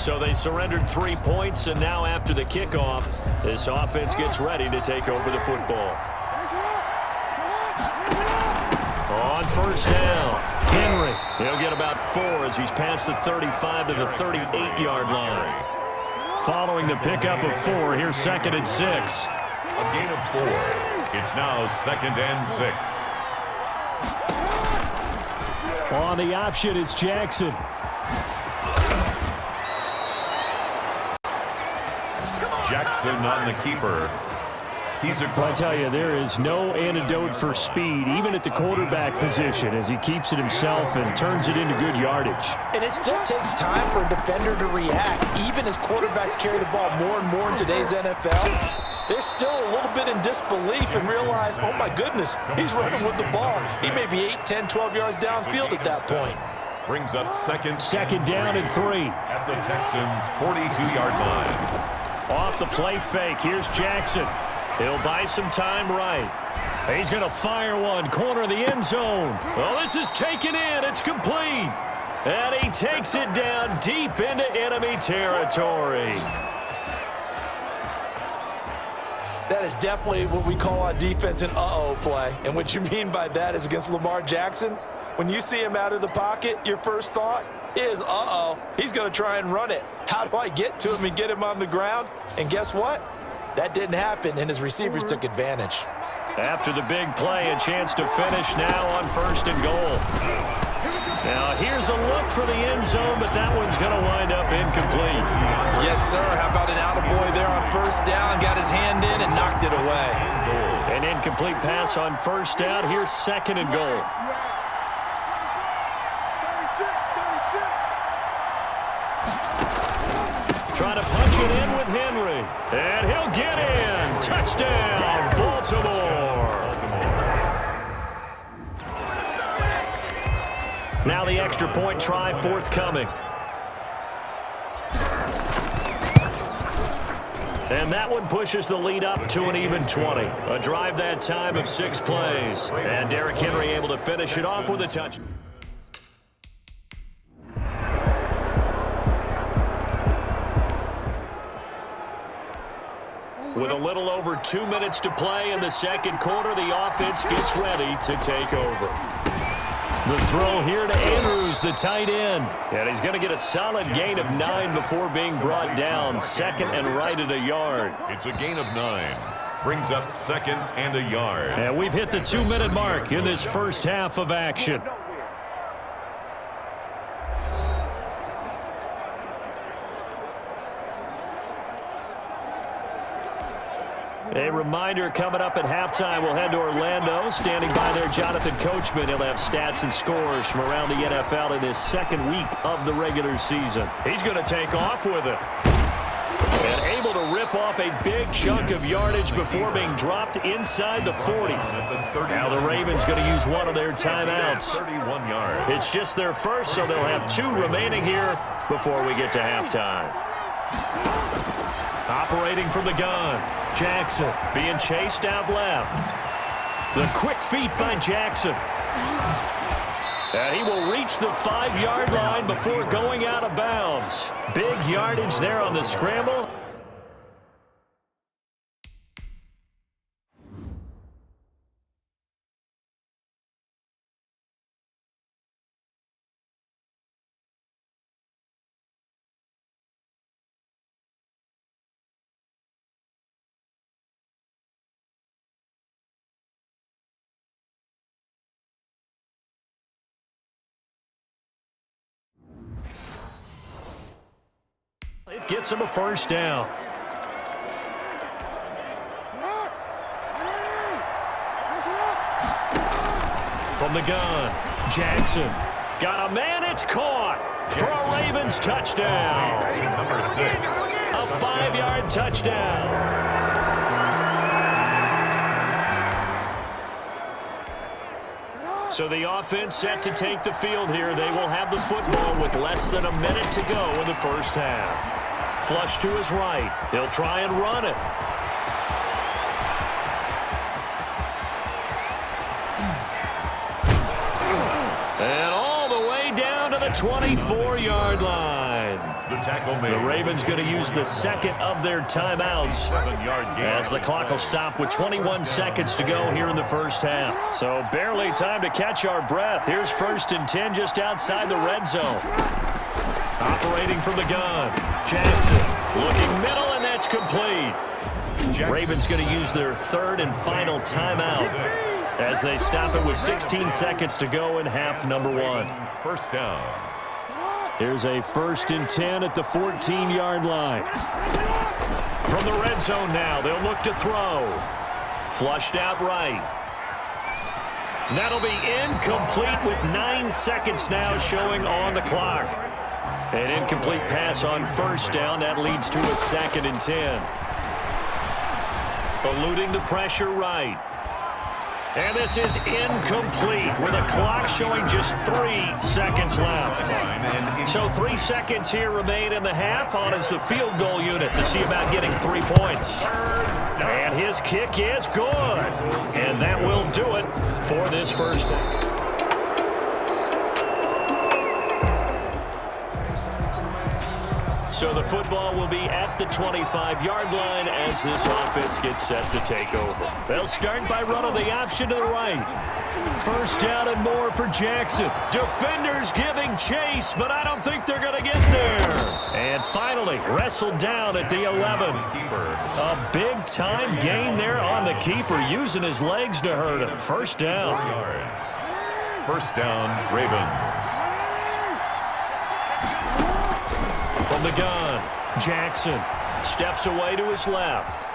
So they surrendered 3 points, and now after the kickoff, this offense gets ready to take over the football. On first down, Henry. He'll get about 4 as he's past the 35 to the 38-yard line. Following the pickup of 4, here's 2nd and 6. A gain of 4. It's now 2nd and 6. On the option, it's Jackson. Jackson on the keeper. I tell you, there is no antidote for speed, even at the quarterback position, as he keeps it himself and turns it into good yardage. And it still takes time for a defender to react. Even as quarterbacks carry the ball more and more in today's NFL, they're still a little bit in disbelief and realize, oh my goodness, he's running with the ball. He may be 8, 10, 12 yards downfield at that point. Brings up second down and 3. At the Texans' 42-yard line. Off the play fake, here's Jackson. He'll buy some time right. He's going to fire one, corner of the end zone. Well, this is taken in. It's complete. And he takes it down deep into enemy territory. That is definitely what we call on defense an uh-oh play. And what you mean by that is against Lamar Jackson, when you see him out of the pocket, your first thought is, uh-oh, he's going to try and run it. How do I get to him and get him on the ground? And guess what? That didn't happen, and his receivers took advantage. After the big play, a chance to finish now on 1st and goal. Now, here's a look for the end zone, but that one's going to wind up incomplete. Yes, sir. How about an attaboy there on 1st down? Got his hand in and knocked it away. An incomplete pass on 1st down. Here's 2nd and goal. Trying to punch it in with Henry. And he'll get in. Touchdown, Baltimore. Now the extra point try forthcoming. And that one pushes the lead up to an even 20. A drive that time of 6 plays. And Derrick Henry able to finish it off with a touchdown. With a little over 2 minutes to play in the second quarter, the offense gets ready to take over. The throw here to Andrews, the tight end. And he's going to get a solid gain of 9 before being brought down. 2nd and right at a yard. It's a gain of 9. Brings up 2nd and a yard. And we've hit the 2-minute mark in this first half of action. A reminder coming up at halftime, we'll head to Orlando. Standing by there, Jonathan Coachman. He'll have stats and scores from around the NFL in his 2nd week of the regular season. He's going to take off with it. And able to rip off a big chunk of yardage before being dropped inside the 40. Now the Ravens going to use one of their timeouts. 31 yards. It's just their first, so they'll have 2 remaining here before we get to halftime. Operating from the gun, Jackson being chased out left. The quick feet by Jackson. And he will reach the 5-yard line before going out of bounds. Big yardage there on the scramble. It gets him a 1st down. From the gun, Jackson. Got a man, it's caught for a Ravens touchdown. Number 6. A 5-yard touchdown. So the offense set to take the field here. They will have the football with less than a minute to go in the first half. Flush to his right. He'll try and run it. And all the way down to the 24-yard line. The tackle made. The Ravens going to use the second of their timeouts 7-yard gain. as the clock will stop with 21 seconds to go here in the first half. So barely time to catch our breath. Here's 1st and 10 just outside the red zone. Operating from the gun. Jackson looking middle, and that's complete. Ravens going to use their 3rd and final timeout as they stop it with 16 seconds to go in half number 1. First down. Here's a 1st and 10 at the 14-yard line. From the red zone now, they'll look to throw. Flushed out right. That'll be incomplete with 9 seconds now showing on the clock. An incomplete pass on 1st down. That leads to a 2nd and 10. Eluding the pressure right. And this is incomplete with a clock showing just 3 seconds left. So 3 seconds here remain in the half. On is the field goal unit to see about getting 3 points. And his kick is good. And that will do it for this first one. So the football will be at the 25-yard line as this offense gets set to take over. They'll start by running the option to the right. 1st down and more for Jackson. Defenders giving chase, but I don't think they're going to get there. And finally, wrestled down at the 11. A big-time gain there on the keeper, using his legs to hurt him. 1st down. 4 yards. 1st down, Ravens. From the gun, Jackson steps away to his left.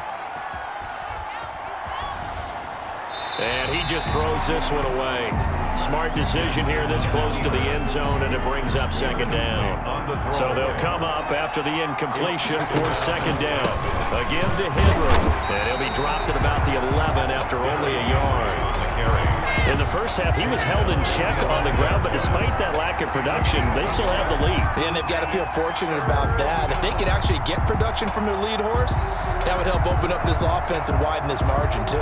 And he just throws this one away. Smart decision here this close to the end zone, and it brings up 2nd down. So they'll come up after the incompletion for 2nd down. Again to Henry. And he'll be dropped at about the 11 after only a yard. In the first half, he was held in check on the ground, but despite that lack of production, they still have the lead. And they've got to feel fortunate about that. If they could actually get production from their lead horse, that would help open up this offense and widen this margin too.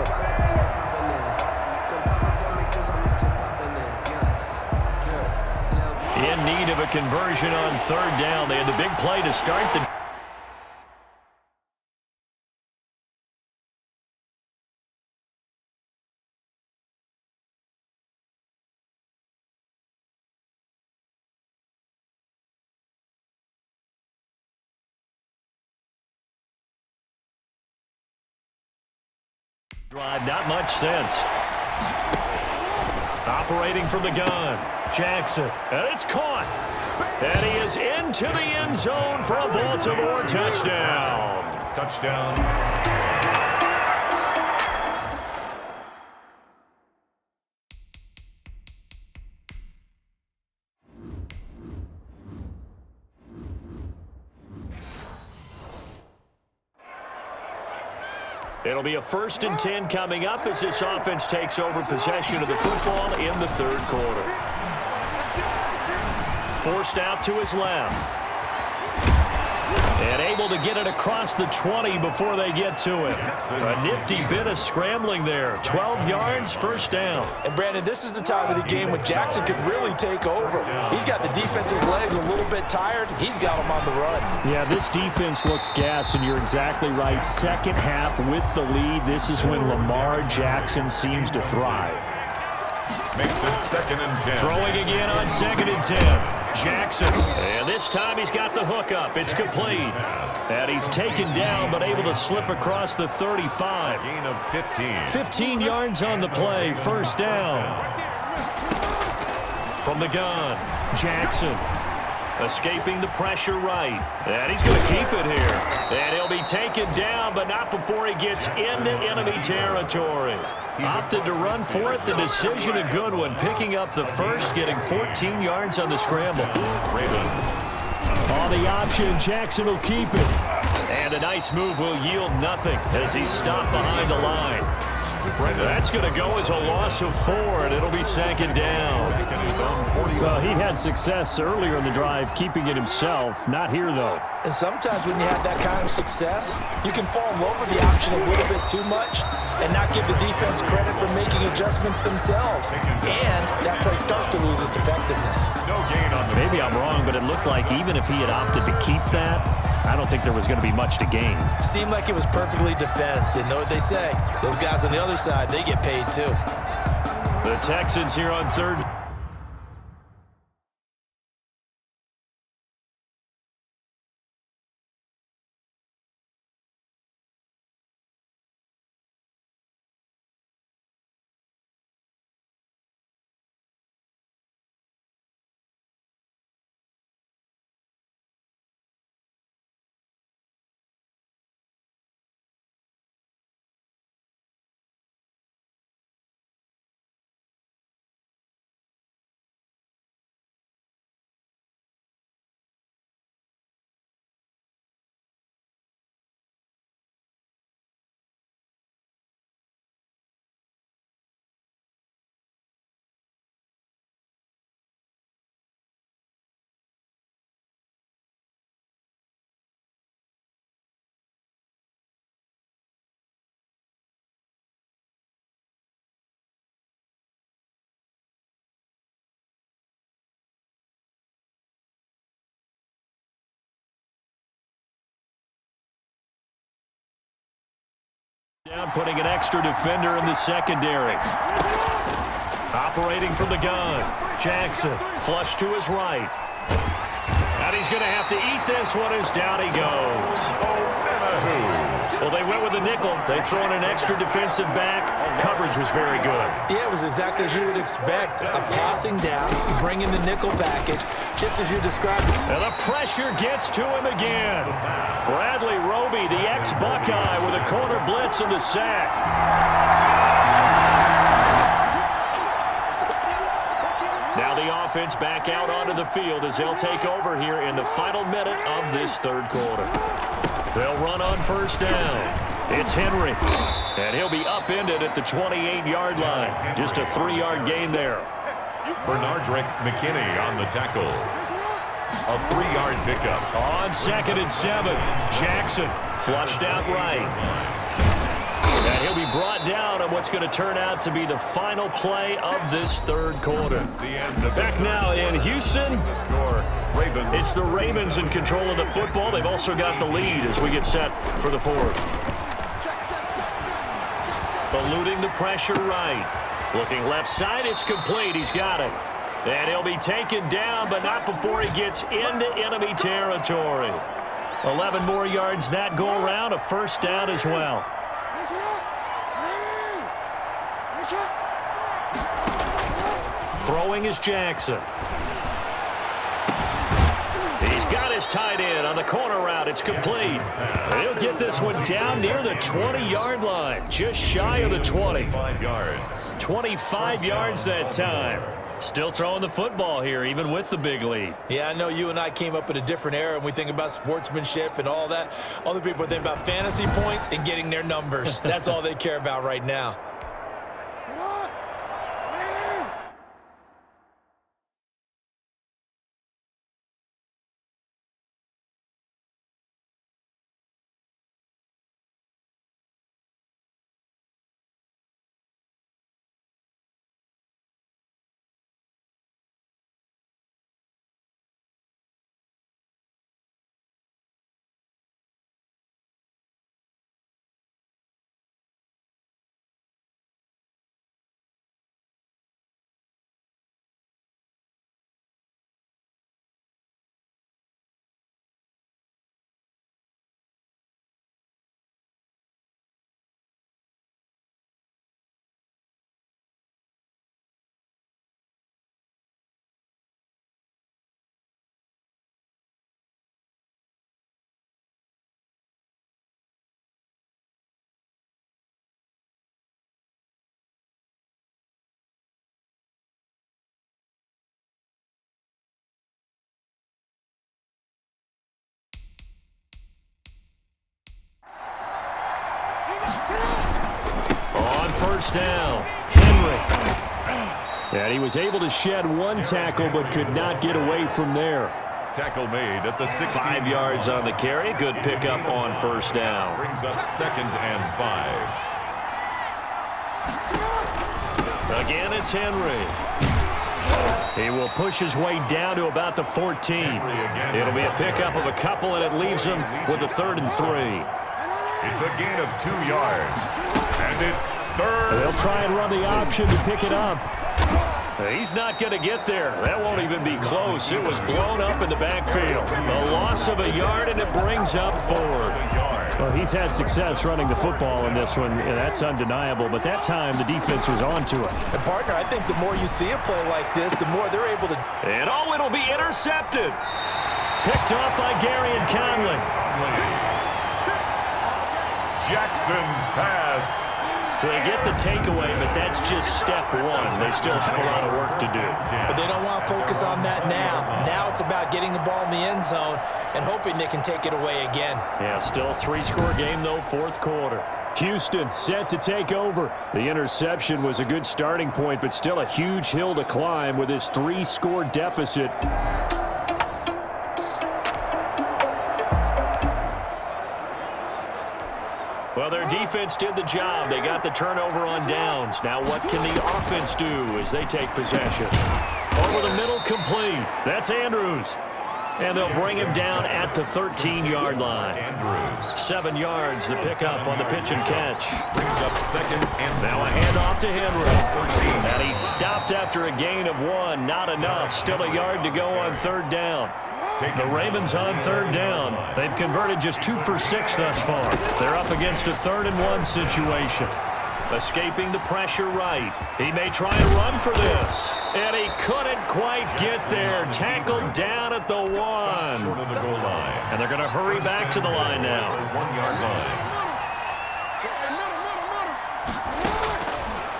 In need of a conversion on 3rd down. They had the big play to start the... drive, not much sense. Operating from the gun, Jackson, and it's caught. And he is into the end zone for a Baltimore touchdown. Touchdown. It'll be a 1st and 10 coming up as this offense takes over possession of the football in the 3rd quarter. Forced out to his left. And able to get it across the 20 before they get to it. A nifty bit of scrambling there. 12 yards, 1st down. And Brandon, this is the time of the game when Jackson could really take over. He's got the defense's legs a little bit tired. He's got them on the run. Yeah, this defense looks gassed, and you're exactly right. 2nd half with the lead. This is when Lamar Jackson seems to thrive. Makes it 2nd and 10. Throwing again on 2nd and 10. Jackson, and this time he's got the hook up. It's complete. And he's taken down, but able to slip across the 35. Gain of 15. 15 yards on the play, 1st down. From the gun, Jackson. Escaping the pressure right. And he's going to keep it here. And he'll be taken down, but not before he gets into enemy territory. Opted to run for it. The decision a good one. Picking up the 1st, getting 14 yards on the scramble. Ravens. On the option, Jackson will keep it. And a nice move will yield nothing as he's stopped behind the line. That's going to go as a loss of 4, and it'll be second down. Well, he had success earlier in the drive keeping it himself. Not here, though. And sometimes when you have that kind of success, you can fall in love with the option a little bit too much and not give the defense credit for making adjustments themselves. And that play starts to lose its effectiveness. No gain on the Maybe I'm wrong, but it looked like even if he had opted to keep that, I don't think there was going to be much to gain. Seemed like it was perfectly defense. And know what they say? Those guys on the other side, they get paid too. The Texans here on third. Down, putting an extra defender in the secondary. Operating from the gun. Jackson, flush to his right. And he's going to have to eat this one as down he goes. Well, they went with a nickel. They throw in an extra defensive back. Coverage was very good. Yeah, it was exactly as you would expect. A passing down, you bring in the nickel package, just as you described it. And the pressure gets to him again. Bradley Roby, the ex-Buckeye, with a corner blitz and the sack. Now the offense back out onto the field as they'll take over here in the final minute of this third quarter. They'll run on first down. It's Henry, and he'll be upended at the 28-yard line. Just a 3-yard gain there. Bernardrick McKinney on the tackle. A 3-yard pickup. On 2nd and 7, Jackson flushed out right. And he'll be brought down on what's going to turn out to be the final play of this third quarter. Back now in Houston, it's the Ravens in control of the football. They've also got the lead as we get set for the fourth. Eluding the pressure right. Looking left side, it's complete. He's got it. And he'll be taken down, but not before he gets into enemy territory. 11 more yards that go around, a first down as well. Throwing is Jackson. He's got his tight end on the corner route. It's complete. He'll get this one down near the 20-yard line, just shy of the 20. 5 yards. 25 yards that time. Still throwing the football here, even with the big lead. Yeah, I know you and I came up in a different era, and we think about sportsmanship and all that. Other people think about fantasy points and getting their numbers. That's all they care about right now. first down. Henry. And he was able to shed one tackle but could not get away from there. Tackle made at the 16. 5 yards on the carry. Good pickup on first down. Brings up 2nd and 5. Again, it's Henry. He will push his way down to about the 14. It'll be a pickup of a couple, and it leaves him with a 3rd and 3. It's a gain of 2 yards. And it's 3rd. They'll try and run the option to pick it up. He's not going to get there. That won't even be close. It was blown up in the backfield. A loss of a yard, and it brings up 4th. Well, he's had success running the football in this one, and that's undeniable. But that time, the defense was onto it. And, partner, I think the more you see a play like this, the more they're able to... And, it'll be intercepted. Picked off by Gary and Conley. Jackson's pass. So they get the takeaway, but that's just step one. They still have a lot of work to do. But they don't want to focus on that now. Now it's about getting the ball in the end zone and hoping they can take it away again. Yeah, still a 3-score game, though, 4th quarter. Houston set to take over. The interception was a good starting point, but still a huge hill to climb with his 3-score deficit. Well, their defense did the job. They got the turnover on downs. Now what can the offense do as they take possession? Over the middle, complete. That's Andrews. And they'll bring him down at the 13-yard line. Andrews. 7 yards, the pickup on the pitch and catch. Brings up 2nd and Now a handoff to Henry. And he stopped after a gain of 1. Not enough. Still a yard to go on 3rd down. The Ravens on 3rd down. They've converted just 2 for 6 thus far. They're up against a 3rd and 1 situation. Escaping the pressure right. He may try and run for this. And he couldn't quite get there. Tackled down at the 1. short of the goal line. And they're going to hurry back to the line now. 1-yard line.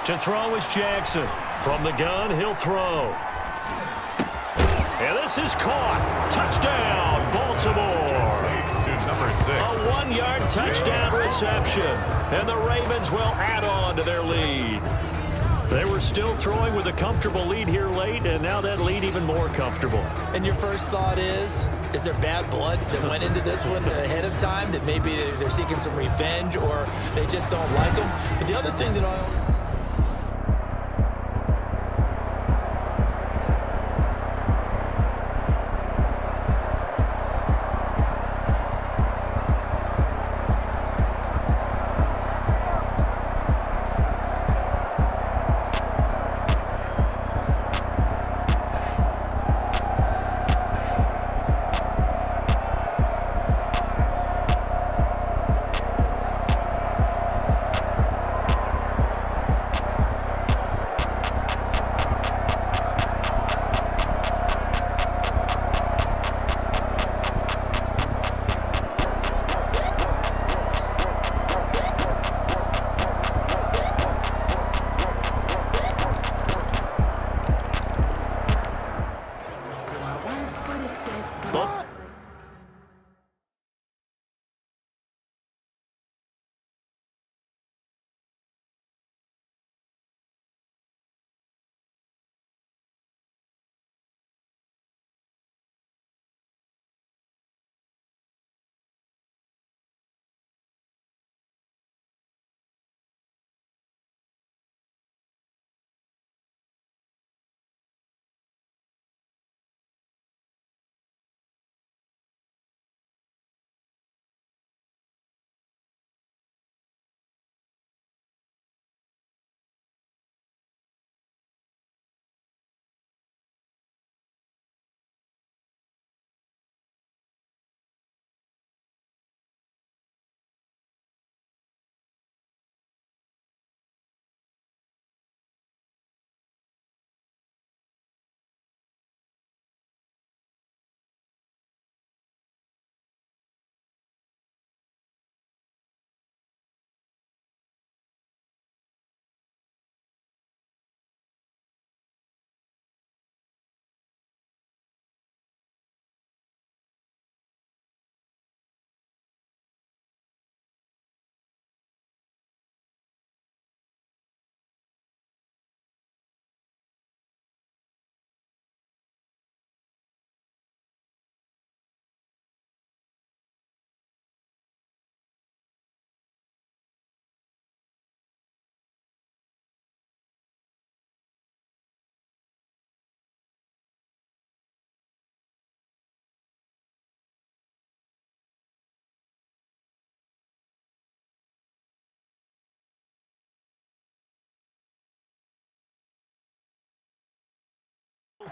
To throw is Jackson. From the gun, he'll throw. And this is caught. Touchdown, Baltimore. To number 6. A 1-yard touchdown reception. And the Ravens will add on to their lead. They were still throwing with a comfortable lead here late, and now that lead even more comfortable. And your first thought is there bad blood that went into this one ahead of time, that maybe they're seeking some revenge or they just don't like them? But the other thing that I...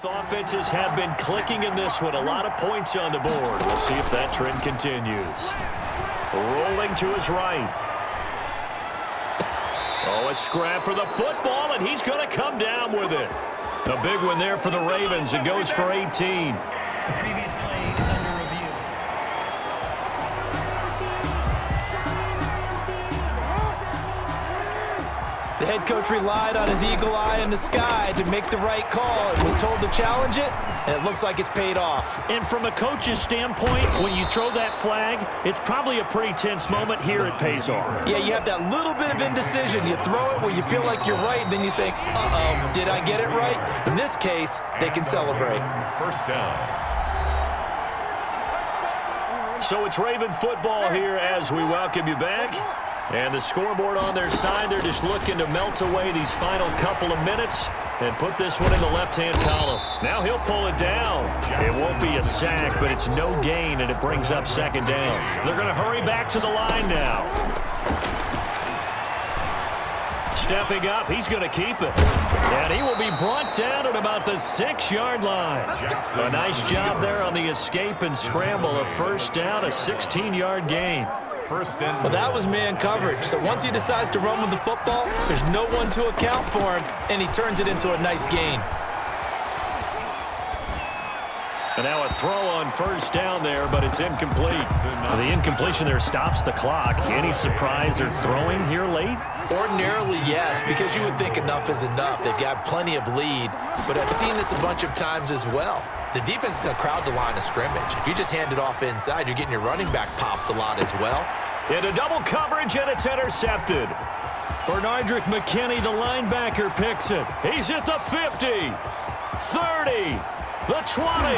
Both offenses have been clicking in this one. A lot of points on the board. We'll see if that trend continues. Rolling to his right. Oh, a scrap for the football, and he's going to come down with it. A big one there for the Ravens. It goes for 18. The previous play is under review. The head coach relied on his eagle eye in the sky to make the right call and was told to challenge it, and it looks like it's paid off. And from a coach's standpoint, when you throw that flag, it's probably a pretty tense moment. Here it pays off. Yeah, you have that little bit of indecision. You throw it where you feel like you're right, and then you think, uh-oh, did I get it right? In this case, they can celebrate. First down. So it's Raven football here as we welcome you back. And the scoreboard on their side, they're just looking to melt away these final couple of minutes and put this one in the left-hand column. Now he'll pull it down. It won't be a sack, but it's no gain, and it brings up second down. They're going to hurry back to the line now. Stepping up, he's going to keep it. And he will be brought down at about the 6-yard line. A nice job there on the escape and scramble. A first down, a 16-yard gain. Well, that was man coverage. So once he decides to run with the football, there's no one to account for him, and he turns it into a nice gain. And now a throw on first down there, but it's incomplete. The incompletion there stops the clock. Any surprise they're throwing here late? Ordinarily, yes, because you would think enough is enough. They've got plenty of lead, but I've seen this a bunch of times as well. The defense is going to crowd the line of scrimmage. If you just hand it off inside, you're getting your running back popped a lot as well. Into double coverage, and it's intercepted. Bernardrick McKinney, the linebacker, picks it. He's at the 50, 30, the 20.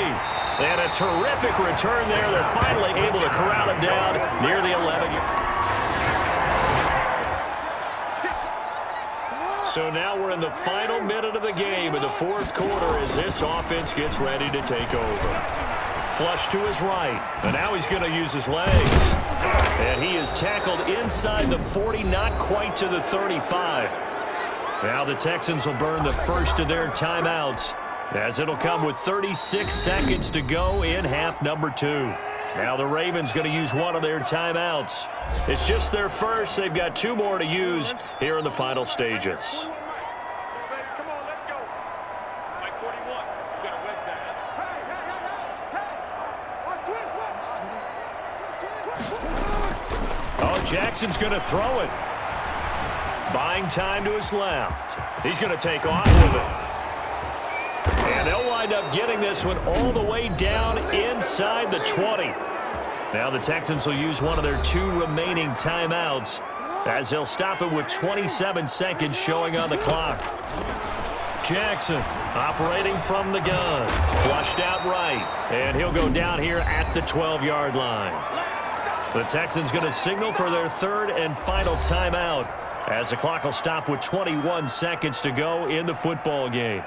And a terrific return there. They're finally able to corral him down near the 11. So now we're in the final minute of the game in the fourth quarter as this offense gets ready to take over. Flush to his right, and now he's going to use his legs. And he is tackled inside the 40, not quite to the 35. Now the Texans will burn the first of their timeouts, as it'll come with 36 seconds to go in half number 2. Now the Ravens going to use one of their timeouts. It's just their first. They've got 2 more to use here in the final stages. Come on, let's go. Mike 41, you got to wedge that. Oh, Jackson's going to throw it. Buying time to his left. He's going to take off with it. And they'll wind up getting this one all the way down inside the 20. Now the Texans will use one of their 2 remaining timeouts as they'll stop it with 27 seconds showing on the clock. Jackson operating from the gun. Flushed out right. And he'll go down here at the 12-yard line. The Texans going to signal for their 3rd and final timeout as the clock will stop with 21 seconds to go in the football game.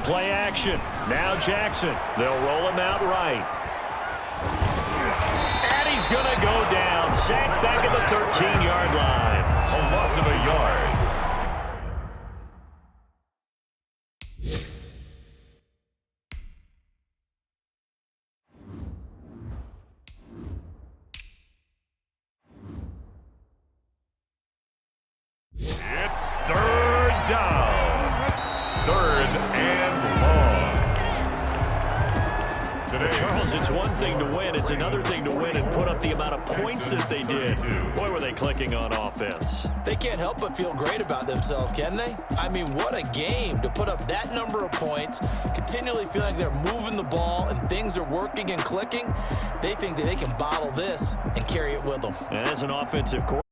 Play action. Now Jackson. They'll roll him out right. And he's going to go down. Sacked back at the 13-yard line. A loss of a yard. It's third down. Third and long. Today, Charles, it's one thing to win. It's another thing to win and put up the amount of points that they did. Boy, were they clicking on offense. They can't help but feel great about themselves, can they? I mean, what a game to put up that number of points, continually feeling like they're moving the ball and things are working and clicking. They think that they can bottle this and carry it with them. As an offensive coordinator,